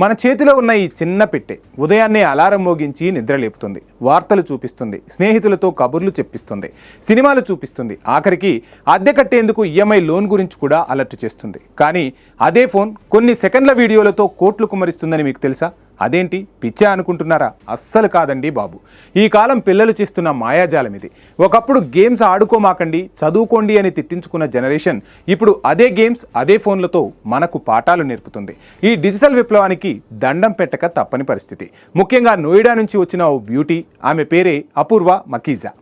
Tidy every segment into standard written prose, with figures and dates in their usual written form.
మన చేతిలో ఉన్న ఈ చిన్న పెట్టె ఉదయాన్నే అలారం మోగించి నిద్రలేపుతుంది, వార్తలు చూపిస్తుంది, స్నేహితులతో కబుర్లు చెప్పిస్తుంది, సినిమాలు చూపిస్తుంది, ఆఖరికి అద్దె కట్టేందుకు ఈఎంఐ లోన్ గురించి కూడా అలర్ట్ చేస్తుంది. కానీ అదే ఫోన్ కొన్ని సెకండ్ల వీడియోలతో కోట్లు కుమ్మరిస్తుందని మీకు తెలుసా? అదేంటి పిచ్చా అనుకుంటున్నారా? అస్సలు కాదండి బాబు. ఈ కాలం పిల్లలు చేస్తున్న మాయాజాలం ఇది. ఒకప్పుడు గేమ్స్ ఆడుకోమాకండి, చదువుకోండి అని తిట్టించుకున్న జనరేషన్ ఇప్పుడు అదే గేమ్స్ అదే ఫోన్లతో మనకు పాఠాలు నేర్పుతుంది. ఈ డిజిటల్ విప్లవానికి దండం పెట్టక తప్పని పరిస్థితి. ముఖ్యంగా నోయిడా నుంచి వచ్చిన ఓ బ్యూటీ, ఆమె పేరే అపూర్వ మకీజా.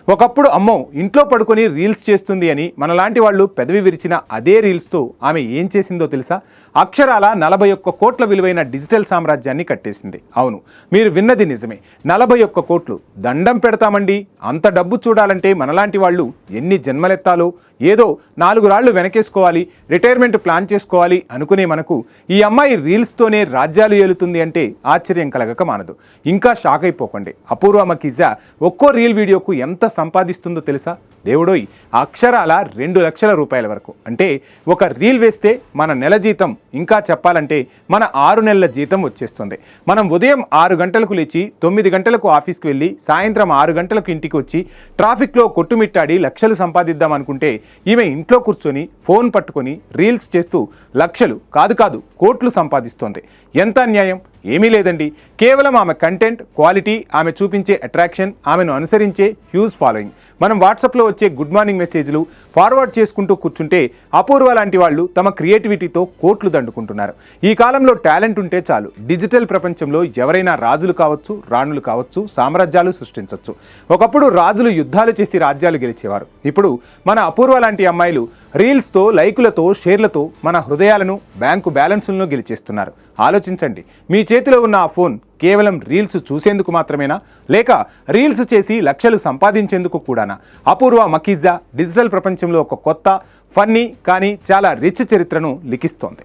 ఒకప్పుడు అమ్మో ఇంట్లో పడుకొని రీల్స్ చేస్తుంది అని మనలాంటి వాళ్ళు పెదవి విరిచిన అదే రీల్స్తో ఆమె ఏం చేసిందో తెలుసా? అక్షరాల 41 కోట్ల విలువైన డిజిటల్ సామ్రాజ్యాన్ని కట్టేసింది. అవును, మీరు విన్నది నిజమే, 41 కోట్లు. దండం పెడతామండి, అంత డబ్బు చూడాలంటే మనలాంటి వాళ్ళు ఎన్ని జన్మలెత్తాలో. ఏదో 4 రాళ్లు వెనకేసుకోవాలి, రిటైర్మెంట్ ప్లాన్ చేసుకోవాలి అనుకునే మనకు ఈ అమ్మాయి రీల్స్తోనే రాజ్యాలు ఏలుతుంది అంటే ఆశ్చర్యం కలగక మానదు. ఇంకా షాక్ అయిపోకండి. అపూర్వ మకీజా ఒక్కో రీల్ వీడియోకు ఎంత సంపాదిస్తుందో తెలుసా? దేవుడోయ్, అక్షరాల 2 లక్షల రూపాయల వరకు. అంటే ఒక రీల్ వేస్తే మన నెల జీతం, ఇంకా చెప్పాలంటే మన 6 నెలల జీతం వచ్చేస్తుంది. మనం ఉదయం 6 గంటలకు లేచి 9 గంటలకు ఆఫీస్కి వెళ్ళి సాయంత్రం 6 గంటలకు ఇంటికి వచ్చి ట్రాఫిక్లో కొట్టుమిట్టాడి లక్షలు సంపాదిద్దాం అనుకుంటే ఈమె ఇంట్లో కూర్చొని ఫోన్ పట్టుకొని రీల్స్ చేస్తూ లక్షలు కాదు కోట్లు సంపాదిస్తోంది. ఎంత అన్యాయం! ఏమీ లేదండి. కేవలం ఆమె కంటెంట్ క్వాలిటీ, ఆమె చూపించే అట్రాక్షన్, ఆమెను అనుసరించే హ్యూజ్ ఫాలోయింగ్. మనం వాట్సాప్లో వచ్చే గుడ్ మార్నింగ్ మెసేజ్లు ఫార్వర్డ్ చేసుకుంటూ కూర్చుంటే అపూర్వ లాంటి వాళ్ళు తమ క్రియేటివిటీతో కోట్లు దండుకుంటున్నారు. ఈ కాలంలో టాలెంట్ ఉంటే చాలు, డిజిటల్ ప్రపంచంలో ఎవరైనా రాజులు కావచ్చు, రాణులు కావచ్చు, సామ్రాజ్యాలు సృష్టించవచ్చు. ఒకప్పుడు రాజులు యుద్ధాలు చేసి రాజ్యాలు గెలిచేవారు. ఇప్పుడు మన అపూర్వ లాంటి అమ్మాయిలు రీల్స్తో, లైకులతో, షేర్లతో మన హృదయాలను, బ్యాంకు బ్యాలెన్సులను గెలిచేస్తున్నారు. ఆలోచించండి, మీ చేతిలో ఉన్న ఆ ఫోన్ కేవలం రీల్స్ చూసేందుకు మాత్రమేనా, లేక రీల్స్ చేసి లక్షలు సంపాదించేందుకు కూడానా? అపూర్వ మకీజా డిజిటల్ ప్రపంచంలో ఒక కొత్త, ఫన్నీ కానీ చాలా రిచ్ చరిత్రను లిఖిస్తోంది.